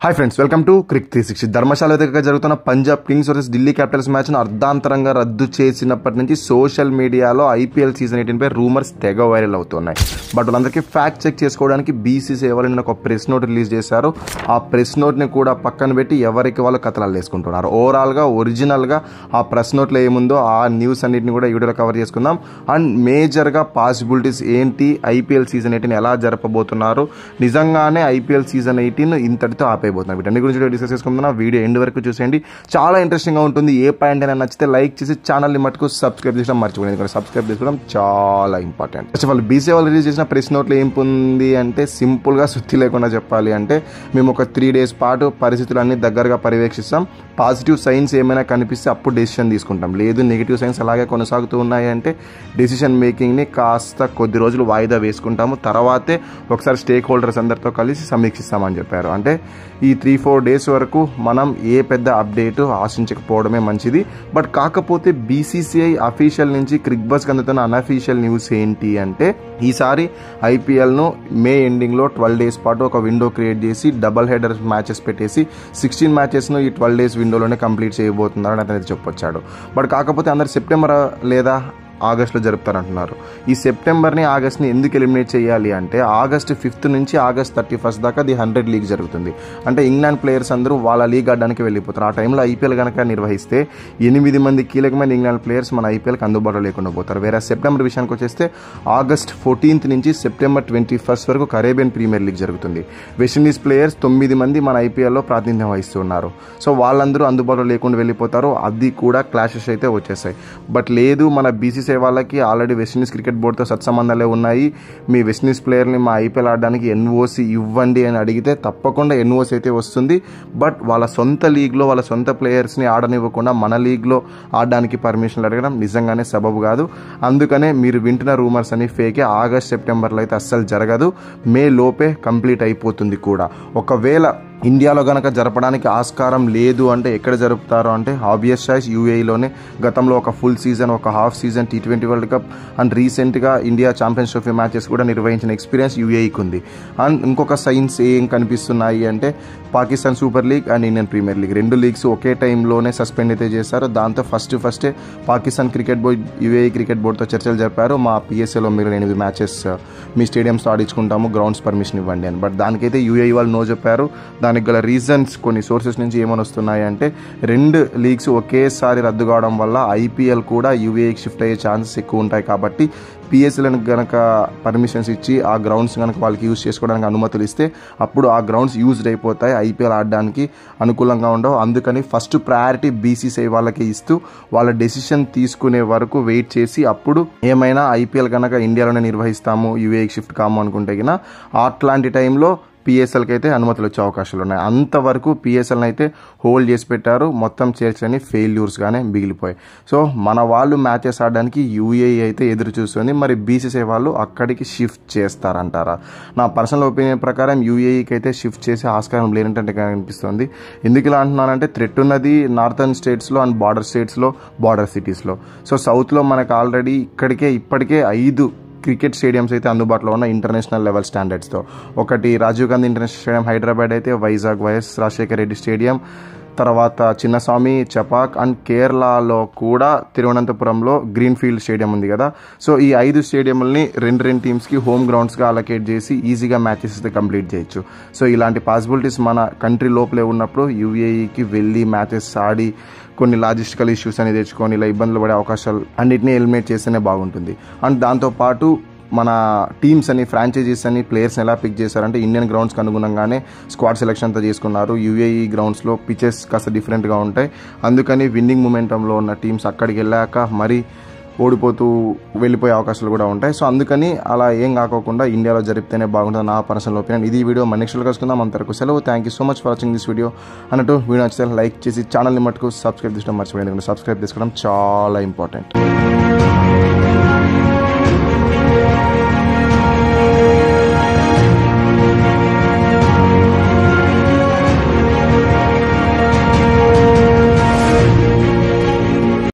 Hi friends, welcome to Crick 360. Dharamshala దగ్గర జరుగుతున్న Punjab Kings versus Delhi Capitals మ్యాచ్ను అర్ధాంతరంగా రద్దు చేసినప్పటి నుంచి సోషల్ మీడియాలో ఐపీఎల్ సీజన్ 18 పై రూమర్స్ తెగ వైరల్ అవుతున్నాయి. బట్ వాళ్ళందరికీ ఫ్యాక్ట్ చెక్ చేసుకోవడానికి బీసీసీఐ వాళ్ళు ఒక ప్రెస్ నోట్ రిలీజ్ చేశారు. ఆ ప్రెస్ నోట్ని కూడా పక్కన పెట్టి ఎవరికి వాళ్ళు కథలు వేసుకుంటున్నారు. ఓవరాల్గా ఒరిజినల్గా ఆ ప్రెస్ నోట్లో ఏముందో ఆ న్యూస్ అన్నింటిని కూడా వీడియోలో కవర్ చేసుకుందాం. అండ్ మేజర్గా పాసిబిలిటీస్ ఏంటి, ఐపీఎల్ సీజన్ 18 ఎలా జరపబోతున్నారు, నిజంగానే ఐపీఎల్ సీజన్ 18 ఇంతటితో ఆపేయబోతున్నారు. వీటన్ని గురించి డిస్కస్ చేసుకుంటున్నా. వీడియో ఎండ్ వరకు చూసేయండి, చాలా ఇంట్రెస్టింగ్గా ఉంటుంది. ఏ పాయింట్ అయినా నచ్చితే లైక్ చేసి ఛానల్ని మటుకు సబ్స్క్రైబ్ చేయడం మర్చిపోయింది, ఎందుకంటే సబ్స్క్రైబ్ చేసుకోవడం చాలా important. First of all BCI వాళ్ళు రిలీజ్ చేసిన ప్రెస్ నోట్లో ఏం ఉంది అంటే, సింపుల్గా సుత్తి లేకుండా చెప్పాలి అంటే, మేము ఒక 3 days పాటు పరిస్థితులన్నీ దగ్గరగా పర్యవేక్షిస్తాం. పాజిటివ్ సైన్స్ ఏమైనా కనిపిస్తే అప్పుడు డెసిషన్ తీసుకుంటాం. లేదు నెగిటివ్ సైన్స్ అలాగే కొనసాగుతూ ఉన్నాయి అంటే డెసిషన్ మేకింగ్ని కాస్త కొద్ది రోజులు వాయిదా వేసుకుంటాము. తర్వాతే ఒకసారి స్టేక్ హోల్డర్స్ అందరితో కలిసి సమీక్షిస్తామని చెప్పారు. అంటే ఈ 3-4 days వరకు మనం ఏ పెద్ద అప్డేట్ ఆశించకపోవడమే మంచిది. బట్ కాకపోతే బీసీసీఐ అఫీషియల్ నుంచి క్రిక్ బస్కి అందుతున్న అన్అఫీషియల్ న్యూస్ ఏంటి అంటే, ఈసారి ఐపీఎల్ను మే ఎండింగ్లో 12 days పాటు ఒక విండో క్రియేట్ చేసి డబల్ హెడర్ మ్యాచెస్ పెట్టేసి 16 matchesను ఈ 12 days విండోలోనే కంప్లీట్ చేయబోతున్నారని అతను చెప్పొచ్చాడు. బట్ కాకపోతే అందరు సెప్టెంబర్ లేదా ఆగస్టులో జరుపుతారంటున్నారు. ఈ సెప్టెంబర్ని ఆగస్ట్ని ఎందుకు ఎలిమినేట్ చేయాలి అంటే, August 5th నుంచి August 31st దాకా ది 100 లీగ్ జరుగుతుంది. అంటే ఇంగ్లాండ్ ప్లేయర్స్ అందరూ వాళ్ళ లీగ్ ఆడడానికి వెళ్ళిపోతారు. ఆ టైంలో ఐపీఎల్ కనుక నిర్వహిస్తే 8 మంది కీలకమైన ఇంగ్లాండ్ ప్లేయర్స్ మన ఐపీఎల్కి అందుబాటులో లేకుండా పోతారు. వేరే సెప్టెంబర్ విషయానికి వచ్చేస్తే August 14th నుంచి September 21st వరకు కరేబియన్ ప్రీమియర్ లీగ్ జరుగుతుంది. వెస్టిండీస్ ప్లేయర్స్ 9 మంది మన ఐపీఎల్లో ప్రాతినిధ్యం వహిస్తున్నారు. సో వాళ్ళందరూ అందుబాటులో లేకుండా వెళ్ళిపోతారు. అది కూడా క్లాషెస్ అయితే వచ్చేస్తాయి. బట్ లేదు, మన బీసీసీ వాళ్ళకి ఆల్రెడీ వెస్టిండీస్ క్రికెట్ బోర్డుతో సత్సంబంధాలే ఉన్నాయి. మీ వెస్టిండీస్ ప్లేయర్ని మా ఐపీఎల్ ఆడడానికి ఎన్ఓసి ఇవ్వండి అని అడిగితే తప్పకుండా ఎన్ఓసి అయితే వస్తుంది. బట్ వాళ్ళ సొంత లీగ్లో వాళ్ళ సొంత ప్లేయర్స్ని ఆడనివ్వకుండా మన లీగ్లో ఆడడానికి పర్మిషన్లు అడగడం నిజంగానే సబబు కాదు. అందుకనే మీరు వింటున్న రూమర్స్ అని ఫేకే. ఆగస్ట్ సెప్టెంబర్లో అయితే అస్సలు జరగదు. మే లోపే కంప్లీట్ అయిపోతుంది కూడా. ఒకవేళ ఇండియాలో కనుక జరపడానికి ఆస్కారం లేదు అంటే ఎక్కడ జరుపుతారు అంటే, ఆబ్వియస్ చాయిస్ యూఏఈలోనే. గతంలో ఒక ఫుల్ సీజన్, ఒక half season T20 world cup and రీసెంట్గా ఇండియా ఛాంపియన్స్ ట్రోఫీ మ్యాచెస్ కూడా నిర్వహించిన ఎక్స్పీరియన్స్ యూఏఈకి ఉంది. అండ్ ఇంకొక సైన్స్ ఏం కనిపిస్తున్నాయి అంటే, Pakistan super league and Indian premier league 2 leagues ఒకే టైంలోనే సస్పెండ్ అయితే చేశారు. దాంతో ఫస్టే Pakistan cricket board UAE cricket బోర్డుతో చర్చలు జరిపారు. మా పిఎస్ఏలో మీరు 8 matches మీ స్టేడియంస్తో ఆడించుకుంటాము, గ్రౌండ్స్ పర్మిషన్ ఇవ్వండి అని. బట్ దానికైతే యూఏఈ వాళ్ళు నో చెప్పారు. దానికి గల రీజన్స్ కొన్ని సోర్సెస్ నుంచి ఏమని వస్తున్నాయి అంటే, 2 లీగ్స్ ఒకేసారి రద్దు కావడం వల్ల ఐపీఎల్ కూడా యూఏఈకి షిఫ్ట్ అయ్యే ఛాన్సెస్ ఎక్కువ ఉంటాయి. కాబట్టి పిఎస్ఎల్ని కనుక పర్మిషన్స్ ఇచ్చి ఆ గ్రౌండ్స్ కనుక వాళ్ళకి యూజ్ చేసుకోవడానికి అనుమతులు ఇస్తే అప్పుడు ఆ గ్రౌండ్స్ యూజ్డ్ అయిపోతాయి, ఐపీఎల్ ఆడడానికి అనుకూలంగా ఉండవు. అందుకని ఫస్ట్ ప్రయారిటీ బీసీసీఐ వాళ్ళకి ఇస్తూ వాళ్ళ డెసిషన్ తీసుకునే వరకు వెయిట్ చేసి, అప్పుడు ఏమైనా ఐపీఎల్ కనుక ఇండియాలోనే నిర్వహిస్తాము, యూఏఈకి షిఫ్ట్ కాము అనుకుంటే గిన అట్లాంటి టైంలో పిఎస్ఎల్కి అయితే అనుమతులు వచ్చే అవకాశాలు ఉన్నాయి. అంతవరకు పిఎస్ఎల్ని అయితే హోల్డ్ చేసి పెట్టారు. మొత్తం చేర్చని ఫెయిల్యూర్స్గానే మిగిలిపోయాయి. సో మన వాళ్ళు మ్యాచెస్ ఆడడానికి యూఏఈ అయితే ఎదురు చూస్తుంది. మరి బీసీసీఐ వాళ్ళు అక్కడికి షిఫ్ట్ చేస్తారంటారా? నా పర్సనల్ ఒపీనియన్ ప్రకారం యూఏఈకి అయితే షిఫ్ట్ చేసే ఆస్కారం లేనట్టు అనిపిస్తుంది. ఎందుకు ఇలా అంటున్నానంటే, థ్రెట్ ఉన్నది నార్థన్ స్టేట్స్లో అండ్ బార్డర్ స్టేట్స్లో, బార్డర్ సిటీస్లో. సో సౌత్లో మనకు ఆల్రెడీ ఇప్పటికే 5 క్రికెట్ స్టేడియంస్ అయితే అందుబాటులో ఉన్న ఇంటర్నేషనల్ లెవెల్ స్టాండర్డ్స్తో. ఒకటి రాజీవ్ గాంధీ ఇంటర్నేషనల్ స్టేడియం హైదరాబాద్ అయితే, వైజాగ్ వైఎస్ రాజశేఖర రెడ్డి స్టేడియం, తర్వాత చిన్నస్వామి చపాక్, అండ్ కేరళలో కూడా తిరువనంతపురంలో గ్రీన్ఫీల్డ్ స్టేడియం ఉంది కదా. సో ఈ 5 స్టేడియంలని 2 టీమ్స్కి హోమ్ గ్రౌండ్స్గా అలొకేట్ చేసి ఈజీగా మ్యాచెస్ అయితే కంప్లీట్ చేయొచ్చు. సో ఇలాంటి పాసిబిలిటీస్ మన కంట్రీ లోపలే ఉన్నప్పుడు యూఏఈకి వెళ్ళి మ్యాచెస్ ఆడి కొన్ని లాజిస్టికల్ ఇష్యూస్ అని తెచ్చుకొని ఇలా ఇబ్బందులు పడే అవకాశాలు అన్నిటినీ ఎలిమినేట్ చేస్తేనే బాగుంటుంది. అండ్ దాంతోపాటు మన టీమ్స్ అని, ఫ్రాంచైజీస్ అని ప్లేయర్స్ని ఎలా పిక్ చేశారంటే, ఇండియన్ గ్రౌండ్స్కి అనుగుణంగానే స్క్వాడ్ సెలెక్షన్తో చేసుకున్నారు. యూఏఈ గ్రౌండ్స్లో పిచెస్ కాస్త డిఫరెంట్గా ఉంటాయి. అందుకని విన్నింగ్ మొమెంటంలో ఉన్న టీమ్స్ అక్కడికి వెళ్ళాక మరీ ఓడిపోతూ వెళ్ళిపోయే అవకాశాలు కూడా ఉంటాయి. సో అందుకని అలా ఏం కాకోకుండా ఇండియాలో జరిపితేనే బాగుంటుంది నా పర్సనల్ ఒపీనియన్. ఇది వీడియో మన నెక్స్ట్ కలుసుకుందాం. అంతవరకు సెలవు. Thank you so much for watching this video. అన్నట్టు వీడియో నచ్చితే లైక్ చేసి ఛానల్ని మటుకు సబ్స్క్రైబ్ చేసుకోవడం మర్చిపోయింది, ఎందుకంటే సబ్స్క్రైబ్ చేసుకోవడం చాలా ఇంపార్టెంట్.